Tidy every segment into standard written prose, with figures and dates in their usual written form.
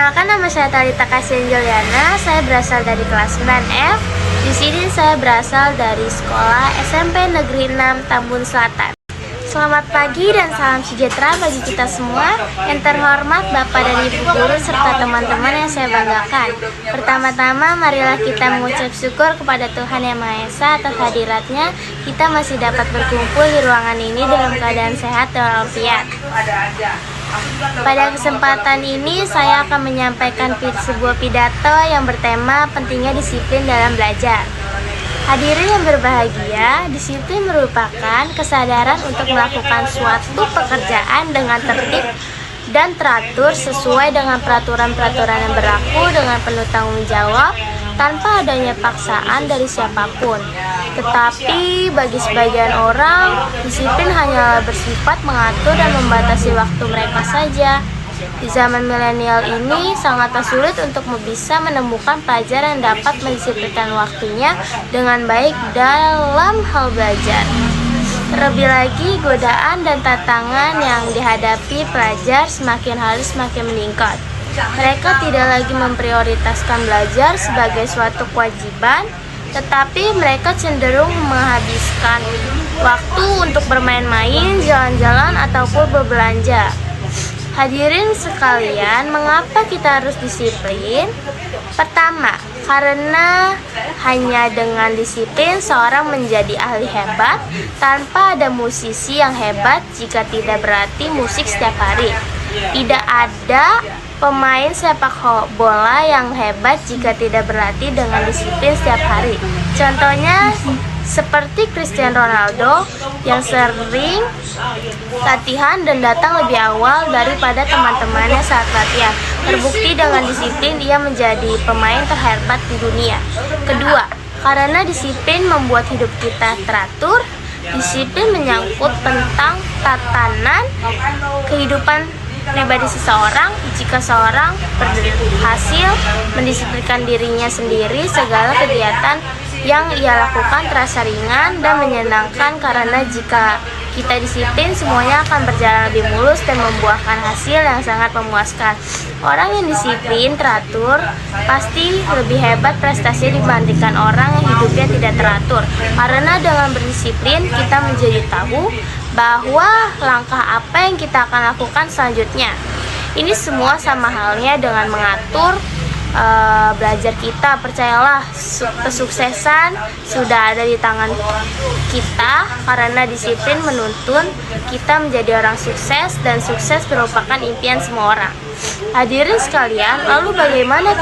Perkenalkan, nama saya Talita Kasian Juliana. Saya berasal dari kelas 9F. Di sini saya berasal dari sekolah SMP Negeri 6 Tambun Selatan. Selamat pagi dan salam sejahtera bagi kita semua. Yang terhormat Bapak dan Ibu guru serta teman-teman yang saya banggakan. Pertama-tama marilah kita mengucap syukur kepada Tuhan Yang Maha Esa atas hadiratnya. Kita masih dapat berkumpul di ruangan ini dalam keadaan sehat dan walafiat. Pada kesempatan ini saya akan menyampaikan sebuah pidato yang bertema pentingnya disiplin dalam belajar. Hadirin yang berbahagia, disiplin merupakan kesadaran untuk melakukan suatu pekerjaan dengan tertib dan teratur sesuai dengan peraturan-peraturan yang berlaku dengan penuh tanggung jawab tanpa adanya paksaan dari siapapun. Tetapi bagi sebagian orang, disiplin hanyalah bersifat mengatur dan membatasi waktu mereka saja. Di zaman milenial ini sangatlah sulit untuk bisa menemukan pelajar yang dapat mendisiplinkan waktunya dengan baik dalam hal belajar. Terlebih lagi, godaan dan tantangan yang dihadapi pelajar semakin hari semakin meningkat. Mereka tidak lagi memprioritaskan belajar sebagai suatu kewajiban, tetapi mereka cenderung menghabiskan waktu untuk bermain-main, jalan-jalan, ataupun berbelanja. Hadirin sekalian, mengapa kita harus disiplin? Pertama, karena hanya dengan disiplin seorang menjadi ahli hebat. Tanpa ada musisi yang hebat jika tidak berarti musik setiap hari. Tidak ada pemain sepak bola yang hebat jika tidak berlatih dengan disiplin setiap hari. Contohnya seperti Cristiano Ronaldo yang sering latihan dan datang lebih awal daripada teman-temannya saat latihan. Terbukti dengan disiplin ia menjadi pemain terhebat di dunia. Kedua, karena disiplin membuat hidup kita teratur. Disiplin menyangkut tentang tatanan kehidupan pribadi seseorang. Jika seorang berhasil mendisiplinkan dirinya sendiri, segala kegiatan yang ia lakukan terasa ringan dan menyenangkan, karena jika kita disiplin semuanya akan berjalan lebih mulus dan membuahkan hasil yang sangat memuaskan. Orang yang disiplin teratur pasti lebih hebat prestasinya dibandingkan orang yang hidupnya tidak teratur, karena dengan berdisiplin kita menjadi tahu bahwa langkah apa yang kita akan lakukan selanjutnya. Ini semua sama halnya dengan mengatur belajar kita. Percayalah, kesuksesan sudah ada di tangan kita, karena disiplin menuntun kita menjadi orang sukses, dan sukses merupakan impian semua orang. Hadirin sekalian, lalu bagaimana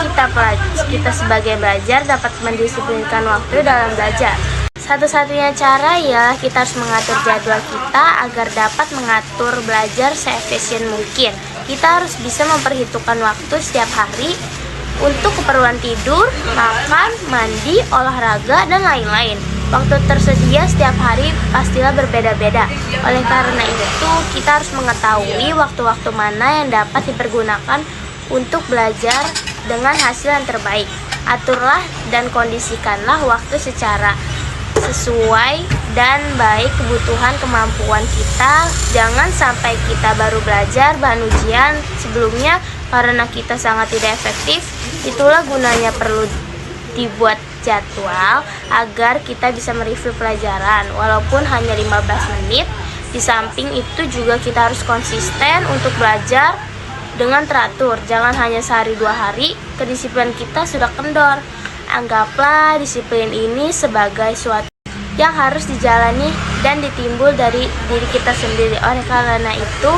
kita sebagai pelajar dapat mendisiplinkan waktu dalam belajar? Satu-satunya cara ialah kita harus mengatur jadwal kita agar dapat mengatur belajar seefisien mungkin. Kita harus bisa memperhitungkan waktu setiap hari untuk keperluan tidur, makan, mandi, olahraga, dan lain-lain. Waktu tersedia setiap hari pastilah berbeda-beda. Oleh karena itu, kita harus mengetahui waktu-waktu mana yang dapat dipergunakan untuk belajar dengan hasil yang terbaik. Aturlah dan kondisikanlah waktu secara sesuai dan baik kebutuhan kemampuan kita. Jangan sampai kita baru belajar bahan ujian sebelumnya karena kita sangat tidak efektif. Itulah gunanya perlu dibuat jadwal agar kita bisa mereview pelajaran walaupun hanya 15 menit. Di samping itu juga kita harus konsisten untuk belajar dengan teratur. Jangan hanya sehari 2 hari kedisiplinan kita sudah kendor. Anggaplah disiplin ini sebagai suatu yang harus dijalani dan ditimbul dari diri kita sendiri. Oleh karena itu,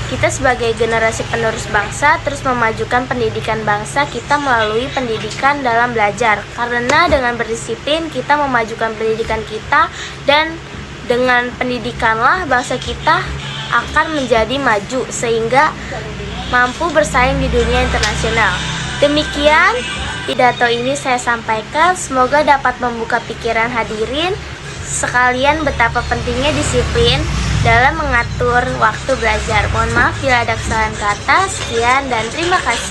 kita sebagai generasi penerus bangsa terus memajukan pendidikan bangsa kita melalui pendidikan dalam belajar. Karena dengan berdisiplin kita memajukan pendidikan kita, dan dengan pendidikanlah bangsa kita akan menjadi maju sehingga mampu bersaing di dunia internasional. Demikian pidato ini saya sampaikan, semoga dapat membuka pikiran hadirin sekalian betapa pentingnya disiplin dalam mengatur waktu belajar. Mohon maaf bila ada kesalahan kata. Sekian dan terima kasih.